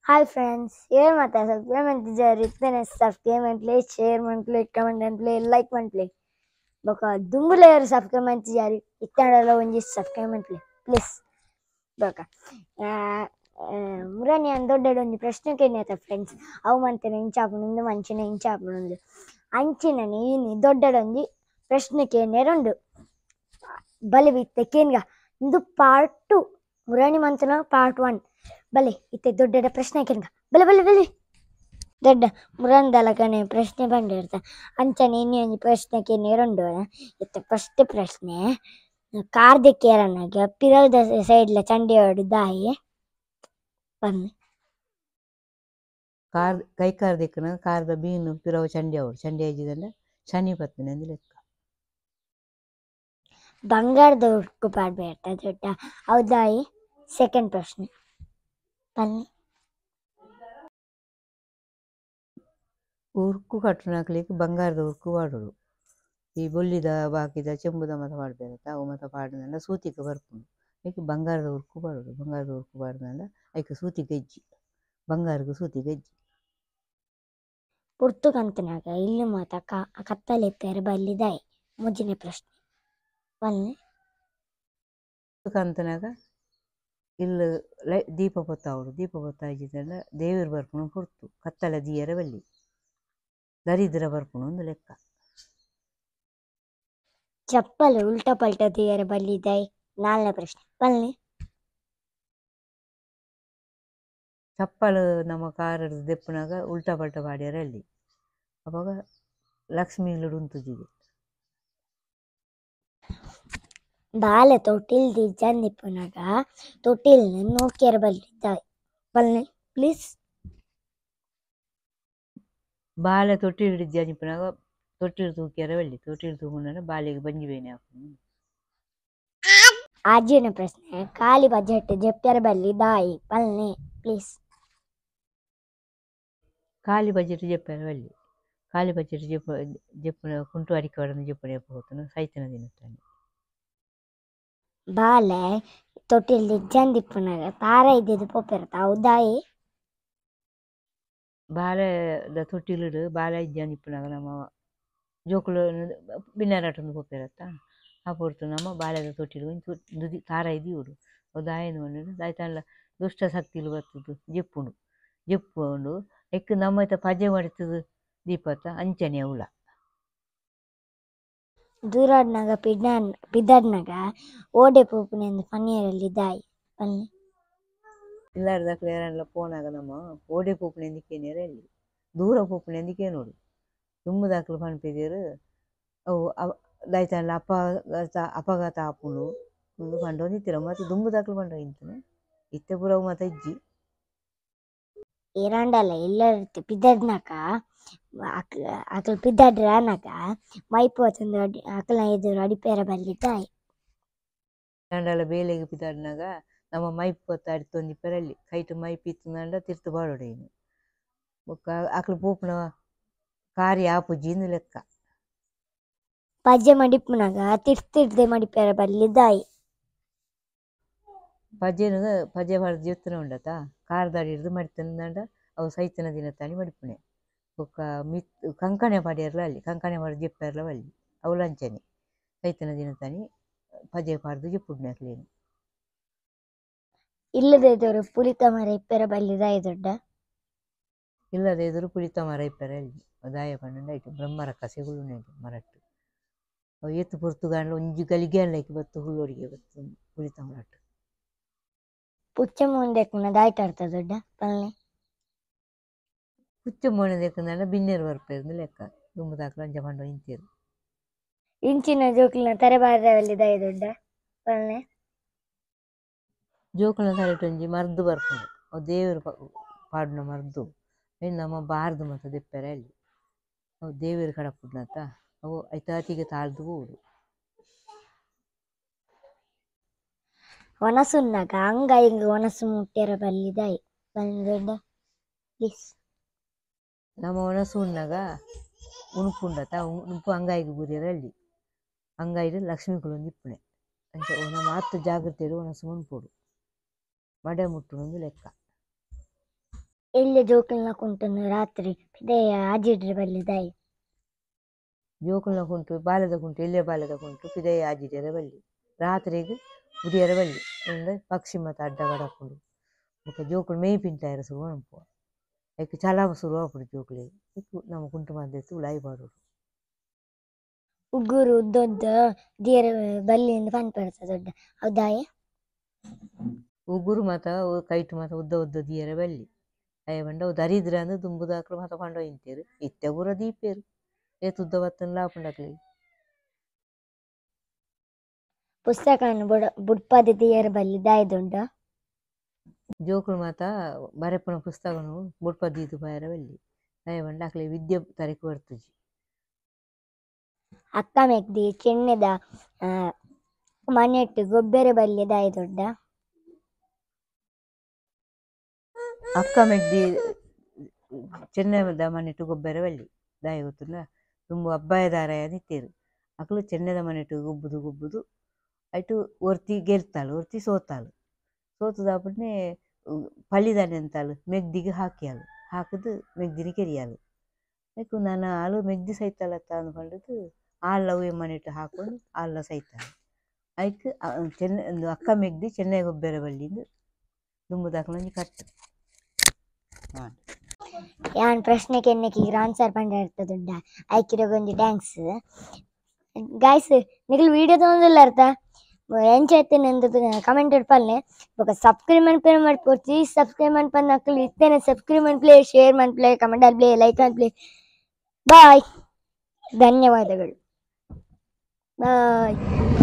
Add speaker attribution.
Speaker 1: Hi friends, here Mata supplement jari pene supplement play, share man play, comment and play, like man play. Boka dumbuleer supplement jari ittadalo onji supplement play. Please. Boka. Murani andoddedu onji ಪ್ರಶ್ನೆ ಕೇಳಿನತ friends. ಅವು ಮಂತೆನೆ ಇಂಚಾಪುಂಡು ಮಂಚಿನ ಇಂಚಾಪುಂಡು. ಅಂಚಿನನಿ ನೀ ದೊಡ್ಡಡೊಂಜಿ ಪ್ರಶ್ನೆ ಕೇಳಿನೆರೊಂಡು. ಬಲೆ ಬಿತ್ತೆ ಕೇನ್ಗ ಇಂದು part 2 ಮುರಾಣಿ ಮಂತನ part 1 ಬಲೆ ಇತ್ತೆ ದೊಡ್ಡ ಪ್ರಶ್ನೆ ಕೇನ್ಗ ಬಲೆ ಬಲೆ ಬಲೆ ದೊಡ್ಡ ಮುರಂದಲಕನೆ ಪ್ರಶ್ನೆ ಬಂದಿರ್ತ ಅಂಚನೆ ಇನ್ನಿ ಒಂಜಿ ಪ್ರಶ್ನೆ ಕೇನೆರೊಂಡು ಇತ್ತೆ ಫಸ್ಟ್ ಪ್ರಶ್ನೆ ಕಾರ್ದೆ ಕೇರನಾಗ ಪಿರಲ್ದ ಸೈಡ್ಲ ಚಂಡೆ ಹೊಡು ದಾಯಿ ಬನ್ನಿ
Speaker 2: ಕಾರ್ ಕೈ ಕಾರ್ ದಿಕ್ಕನ ಕಾರ್ದ ಬೀನು ಪಿರವು ಚಂಡಿ ಅವಡು ಚಂಡಿ ಆಯ್ಜಿದಲ್ಲ ಶನಿ ಪತ್ನಿ ಅಂದು ಲೆಕ್ಕ
Speaker 1: ಬಂಗಾರದ ಉಕ್ಕು ಪಾಡ್ಬೇಡ ದೊಡ್ಡ ಹೌದಾಯಿ ಸೆಕೆಂಡ್ ಪ್ರಶ್ನೆ ಬನ್ನಿ
Speaker 2: ಉರ್ಕು ಕಟ್ಟುನ ಹಾಕ್ಲಿಕ್ಕೆ ಬಂಗಾರದ ಉರ್ಕು ಪಾಡೋಡು ಈ ಬೊಲ್ಲಿದ ಬಾಕಿದ ಚೆಂಬುದ ಮತ ಪಾಡ್ಬೇಕತ್ತ ಅವು ಮತ ಪಾಡಿನಲ್ಲ ಸೂತಿಗೆ ಬರ್ಪುಂಡು ಅದಕ್ಕೆ ಬಂಗಾರದ ಉರ್ಕು ಪಾಡೋಡು ಬಂಗಾರದ ಉರ್ಕು ಪಾಡಿನಲ್ಲ ಅದಕ್ಕೆ ಸೂತಿ ಗೆಜ್ಜಿ ಬಂಗಾರಕ್ಕೆ ಸೂತಿ ಗೆಜ್ಜಿ
Speaker 1: ಪುರ್ತು ಕಂತನಾಗ ಇಲ್ಲಿ ಮಾತ ಕತ್ತಲೆ ಪೇರು ಬಲ್ಲಿದಾಯಿ ಮುಂಚಿನ ಪ್ರಶ್ನೆ ಬನ್ನಿ
Speaker 2: ಕಂತನಾಗ ಇಲ್ಲಿ ದೀಪ ಹೊತ್ತಾವಡು ದೀಪ ಹೊತ್ತಾಯ್ಜಿದಲ್ಲ ದೇವರು ಬರ್ಪುಣ ಹೊರ್ತು ಕತ್ತಲ ದಿಯರ ಬಲ್ಲಿ ದರಿದ್ರ ಬರ್ಪುಣ ಒಂದು ಲೆಕ್ಕ
Speaker 1: ಚಪ್ಪಲು ಉಲ್ಟಾ ಪಲ್ಟಾ ದಿಯರ ಬಲ್ಲಿದಾಯಿ ನಾಲ್ನೇ ಪ್ರಶ್ನೆ ಬನ್ನಿ
Speaker 2: ಚಪ್ಪಲು ನಮ್ಮ ಕಾರಡು ದೆಪ್ಪನಾಗ ಉಲ್ಟಾ ಪಲ್ಟಾ ಪಾಡ್ಯಾರ ಅಲ್ಲಿ ಅವಾಗ ಲಕ್ಷ್ಮಿ ಉಂತುದಿದೆ
Speaker 1: ಬಾಲೆ ತೊಟ್ಟಿಲ್ ದಿಜ್ಜಂದಿಪ್ಪನಾಗ ತೊಟ್ಟಿಲ್ನ ನೋಕ್ಯಾರ ಬಲ್ಲಿದ್ದಾಯಿ ಬನ್ನಿ ಪ್ಲೀಸ್
Speaker 2: ಬಾಲೆ ತೊಟ್ಟಿಲ್ ಹಿಡಿದ್ಯಾನಿಪ್ಪನಾಗ ತೊಟ್ಟಿಲು ತೂಕ್ಯಾರ ಬಲ್ಲಿ ತೊಟ್ಟಿಲು ತೂಕೊಂಡ ಬಾಲೆಗೆ ಬಂಜಿ ಬೇನೆ ಹಾಕೊಂಡು
Speaker 1: ಆಜಿನ ಪ್ರಶ್ನೆ ಖಾಲಿ ಬಜೆಟ್ ಜಪ್ಪ್ಯಾರ ಬಲ್ಲಿ ದಾಯಿ ಬನ್ನಿ ಪ್ಲೀಸ್
Speaker 2: ಖಾಲಿ ಬಜೆಟ್ ಜಪ್ಪ್ಯಾರ ಬಲ್ಲಿ ಖಾಲಿ ಬಜೆಟ್ ಜಪ್ಪನ ಕುಂಟು ಅಡಿಕೆವಾಡನ್ನು ಜಪ್ಪನ ಎಪ್ಪ ಹೋಗ್ತಾನೆ ಸೈತನ ದಿನತ್ತಾನೆ
Speaker 1: ಬಾಲೆ ತೊಟ್ಟಿಲ್ ದಿಜ್ಜಂದಿಪ್ಪನಾಗ ತಾರ ಇದ್ದಿದ್ದು ಪೊಪ್ಪಿರತ್ತ ಹೌದಾಯಿ
Speaker 2: ಬಾಲೆದ ತೊಟ್ಟಿಲಿಡು ಬಾಲೆ ಇದ್ಯಾನಿಪ್ಪನಾಗ ನಮ್ಮ ಜೋಕುಲು ಬಿನ್ನಾರಾಟನ್ನು ಪೊಪ್ಪಿರತ್ತ ಆ ಪೊರ್ತು ನಮ್ಮ ಬಾಲೆದ ತೊಟ್ಟಿಲು ತಾರ ಇದ್ದೀವ್ರು ದಾಯನು ಬಂದು ದಾಯ್ತಾನಲ್ಲ ದುಷ್ಟ ಶಕ್ತಿಲು ಬರ್ತದು ಜಪ್ಪುಂಡು ಜಪ್ಪುಂಡು ಎಕ್ಕ ನಮ್ಮ ಪಜೆ ಮಾಡ್ತದ ದೀಪತ್ತ ಅಂಚನೆ ಅವಳ
Speaker 1: ದೂರಾಡ್ನಾಗ ಪಿದಾಡ್ನಾಗ ಓಡೆ ಪೋಪುನೆಂದು ಪನ್ನೀರಲ್ಲಿ ದಾಯಿ ಬನ್ನಿ
Speaker 2: ಇಲ್ಲಾರ್ದಕ್ಲೆ ಯಾರಲ್ಲ ಪೋನಾಗ ನಮ್ಮ ಓಡೆ ಪೋಪುನೆಂದಿಕೇನೇರ ಅಲ್ಲಿ ದೂರ ಪೋಪುನೆಂದಿಕೇನೋಡು ತುಂಬದಾಕ್ಲು ಪನ್ಪಿದೇರು ಅವು ದಾಯ್ತಾನಲ್ಲ ಅಪಘಾತ ಆಪುಂಡು ಒಂದು ಪಂಡೋಂದಿತ್ತಿರ ಮತ್ತು ದುಂಬುದಾಕ್ಲು ಪಂಡ ಇಂತನೆ ಇತ್ತೆ ಪುರವು ಮತ್ತು ಇಜ್ಜಿ
Speaker 1: ಏರಾಂಡಲ್ಲ ಎಲ್ಲರ ಪಿದ್ದಾಡ್ನಾಕ ಅಕಲ್ ಪಿದ್ದಾಡ್ರ ಅನ್ನಾಕ ಮೈಪೋತಂದು ಅಕಲ್ನ ಎದುರು ಅಡಿಪೇರ ಬಲ್ಲಿದ್ದಾಯಿ
Speaker 2: ಏರಾಂಡಲ್ಲ ಬೇಲೆಗೆ ಪಿದಾಡಿನಾಗ ನಮ್ಮ ಮೈಪ್ ಹೊತ್ತ ಅಡಿತೊಂದಿಪ್ಪರಲ್ಲಿ ಕೈಟು ಮೈಪ್ ಇತ್ತಂದ ತಿರ್ತು ಬಾಡೋಡೇನು ಅಕ್ಲು ಪೋಪುನ ಕಾರಿ ಆಪುಜಿಂದು ಲೆಕ್ಕ
Speaker 1: ಪಜ್ಜೆ ಮಡಿಪುನಾಗ ತಿರ್ತಿರ್ದೆ ಮಡಿಪೇರ ಬಲ್ಲಿದ್ದಾಯಿ
Speaker 2: ಪಜೆ ಬಾರ್ದು ಜೊತ್ತನ ಉಂಡತ ಕಾರ್ದಾಡಿ ಹಿಡ್ದು ಮಡಿತಂದ ಅವು ಸೈತನ ದಿನ ತಾನಿ ಮಡಿಪುಣೆ ಬೊಕ್ಕ ಕಂಕಣೆ ಪಾಡ್ಯಾರಲ್ಲ ಅಲ್ಲಿ ಕಂಕಣೆ ಮಾಡಿ ಜಪ್ಪಾರಲ್ಲ ಅಲ್ಲಿ ಅವು ಲಂಚನೆ ಸೈತನ ದಿನ ತಾನಿ ಪಜೆ ಪಾಡ್ದು ಜಪ್ಪುಡ್ನೆ ಅಕ್ಲೇನು
Speaker 1: ಇಲ್ಲದೆ ಇದ್ದವರು ಪುಲಿತ ಮರ ಇಪ್ಪೆರ ಬಲ್ಲಿದಾಯಿ ದೊಡ್ಡ
Speaker 2: ಇಲ್ಲದೆ ಎದುರು ಪುಳಿತ ಮರ ಇಪ್ಪರ ಅಲ್ಲಿ ದಾಯ ಪಂಡ ಆಯ್ತು ಬ್ರಹ್ಮರ ಕಸೆಗಳು ಮರಟ್ಟು ಅವು ಎತ್ತು ಪುರ್ತುಗಾಂಡ್ಲು ಒಂಜಿ ಗಲಿಗೆ ಅಲ್ಲೈಕೆ ಬತ್ತು ಹುಲ್ಲೋಡಿಗೆ ಬತ್ತು ಪುಳಿತ ಮರಟ್ಟು
Speaker 1: ಪುಚ್ಚ ಮುಂದೆಕ್ಕನ ದಾಯ್ತಾಡ್ತ ದೊಡ್ಡ ಬನ್ನಿ
Speaker 2: ಹುಚ್ಚ ಮೋಣದೆಕ್ಕಂದ ಬಿನ್ನೇರು ಬರ್ಪೇರು ಲೆಕ್ಕ ದುಂಬದಾಕ್ಲು ಅಂಜ ಪಂಡ ಇಂತೇರು
Speaker 1: ಇಂಚಿನ ಜೋಕ್ಲಿನ ತರೆಬಾರದಲ್ಲಿ ದಾಯಿ ದೊಡ್ಡ ಬನ್ನಿ
Speaker 2: ಜೋಕುಲ ತಲೆಟೊಂಜಿ ಮರ್ದು ಬರ್ಪುಂಡು ಅವು ದೇವರು ಪಾಡಿನ ಮರ್ದು ನಮ್ಮ ಬಾರ್ದು ಮತ್ತು ದೆಪ್ಪರೆ ಅಲ್ಲಿ ಅವು ದೇವರು ಕಡಪುಡ್ನತ್ತ ಅವು ಐತಾತಿಗೆ ತಾಳ್ದು ಹೋಡು
Speaker 1: ಒನಸುನ್ನಾಗ ಹಂಗ ಹಿಂಗ ಒನಸು ಮುಟ್ಟ್ಯಾರ ಬಲ್ಲಿದಾಯಿ ಬನ್ನಿ ದೊಡ್ಡ ಪ್ಲೀಸ್
Speaker 2: ನಮ್ಮ ಒಣಸು ಉಣ್ಣಾಗ ಉಣುಪುಂಡತ ಉಣುಪು ಅಂಗಾಯಿಗೆ ಬುರಿಯರಲ್ಲಿ ಅಂಗಾಯಿಡು ಲಕ್ಷ್ಮಿ ಕುಲೊಂದು ಇಪ್ಪುಣೆ ಅಂಚ ನಮ್ಮ ಆತ್ತು ಜಾಗ್ರತೆಡು ಒಣಸು ಉಣ್ಪೋಡು ಮಡೆ ಮುಟ್ಟುನೊಂದು ಲೆಕ್ಕ
Speaker 1: ಎಲ್ಲಿ ಜೋಕಲ್ನ ಕುಂಟನು ರಾತ್ರಿ ಇದೇ ಆಜಿಡ್ರೆ ಬಲ್ಲಿದಾಯಿ
Speaker 2: ಜೋಕುಲ್ನ ಕುಂಟು ಬಾಲೆದ ಕುಂಟು ಎಲ್ಲಿಯ ಬಾಲೆದ ಕುಂಟು ಪಿದಯ ಆಜಿಡ್ಯರ ಬಲ್ಲಿ ರಾತ್ರಿಗೆ ಉಡಿಯರ ಬಲ್ಲಿ ಅಂದ್ರೆ ಪಕ್ಷಿ ಮತ್ತು ಅಡ್ಡ ಗಡಪುಡು ಬೊಕ ಜೋಕುಲು ಮೇಯ್ ಪಿಂಟಾಯರ ಶುರು ಅನ್ಪುವ ಐಕ್ ಚಲಾವ ಶುರು ಆಪುಡು ಜೋಕುಲೆಗ್ ಇಕ್ಕು ನಮ್ಮ ಕುಂಟು ಮಂದೆತ್ತು ಉಲಾಯಿ ಬಾಡುಡು
Speaker 1: ಉಗ್ಗುರು ಉದ್ದೊದ್ದ ದಿಯರ ಬಲ್ಲಿಂದ ಪನ್ಪಡ್ತ ದೊಡ್ಡ ಹೌದಾಯಿ
Speaker 2: ಉಗುರು ಮಾತ ಕೈಟ್ ಮಾತ ಉದ್ದ ಉದ್ದ ದಿಯರ ಬಲ್ಲಿ ಅಯ್ಯ ಬಂಡ ಅವು ದರಿದ್ರ ಅಂದ್ರೆ ದುಂಬುದಾಕ್ಲು ಮಾತ ಕೊಂಡು ಇಂತೇರು ಇತ್ತೆ ಪೂರ ದೀಪೇರು ಏತುದ್ದ ಬತ್ತನ್ ಲಾಪುಂಡಕ್ಲಿ
Speaker 1: ಪುಸ್ತಕವನ್ನು ಬುಡ್ಪದ ದಿಯರ ಬಲ್ಲಿ ದಾಯ್ದುಂಡ
Speaker 2: ಜೋಕುಲು ಮಾತ ಬರೆಪುನ ಪುಸ್ತಕನು ಬುಡ್ಪದೀತು ಬಾಯರ ಬಲ್ಲಿ ಅಯ್ಯ ಬಂಡ ಅಕ್ಲೆ ವಿದ್ಯೆ ತರಿಕು ಬರ್ತುಜಿ
Speaker 1: ಅಕ್ಕ ಮೆಗ್ದಿ ಚೆನ್ನೆದ ಮನೆಟ್ಟು ಗೊಬ್ಬರ ಬಲ್ಲಿ ದಾಯ್ದುಂಡ
Speaker 2: ಅಕ್ಕ ಮೆಗ್ದಿ ಚೆನ್ನದ ಮನೆಟ್ಟು ಗೊಬ್ಬರ ಬಲ್ಲಿ ದಾಯ ಗೊತ್ತುಂಡ ತುಂಬ ಅಬ್ಬಾಯ ದಾರಾಯ ನಿತ್ತೇರು ಅಕ್ಲು ಚೆನ್ನದ ಮನೆಟ್ಟು ಗೊಬ್ಬುದು ಐಟು ಒರ್ತಿ ಗೆಲ್ತಾಳು ಒರ್ತಿ ಸೋತಾಳು ಸೋತುದಾಪುಡ್ನೆ ಪಳಿದಾನೆ ಅಂತಾಳು ಮೆಗ್ದಿಗೆ ಹಾಕಿಯಾಳು ಹಾಕಿದು ಮೆಗ್ದಿನಿ ಕೆರಿಯಾಳು ಐಕು ನಾನು ಆಳು ಮೆಗ್ದಿ ಸೈತಾಳತ್ತ ಅಂದ್ಕೊಂಡದು ಆಳ್ಲ ಉವೆ ಮನೆಟ್ಟು ಹಾಕೊಂಡು ಆಳ್ಲ ಸೈತಾಳು ಐಕ್ ಅಕ್ಕ ಮೆಗ್ದಿ ಚೆನ್ನೈ ಗೊಬ್ಬರ ಬಲ್ಲಿಂದು ದುಂಬುದಾಕ್ಲಂಜಿ ಕಟ್ಟು
Speaker 1: ಯಾನ್ ಪ್ರಶ್ನೆಗೆ ಎನ್ನಕ್ಕೆ ಆನ್ಸರ್ ಪಂಡ ಇರ್ತದುಂಡ ಐಕಿರೋಗೊಂದು ಥ್ಯಾಂಕ್ಸ್ ಗಾಯ್ಸ್ ನಿಖಿಲ್ ವಿಡಿಯೋ ತೊಗೊಂಡಿಲ್ಲ ಅರ್ಥ ಎಂಚೈತೆ ನಂದು ಕಮೆಂಟ್ ಇಡ್ಪಲ್ನೆ ಬೊಕ ಸಬ್ಸ್ಕ್ರೈಬ್ ಮಾಡ್ಪೋರ್ಚಿ ಸಬ್ಸ್ಕ್ರೈಬ್ ಮಾಡ್ಪನ್ನ ನಕ್ಕಲು ಇತ್ತೇನೆ ಸಬ್ಸ್ಕ್ರೈಬ್ ಮಾಡ್ಪ್ಲೇ ಶೇರ್ ಮಾಡ್ಪ್ಲೇ ಕಮೆಂಟ್ ಮಾಡ್ಪ್ಲೇ ಲೈಕ್ ಮಾಡ್ಪ್ಲೇ ಬಾಯ್ ಧನ್ಯವಾದಗಳು ಬಾಯ್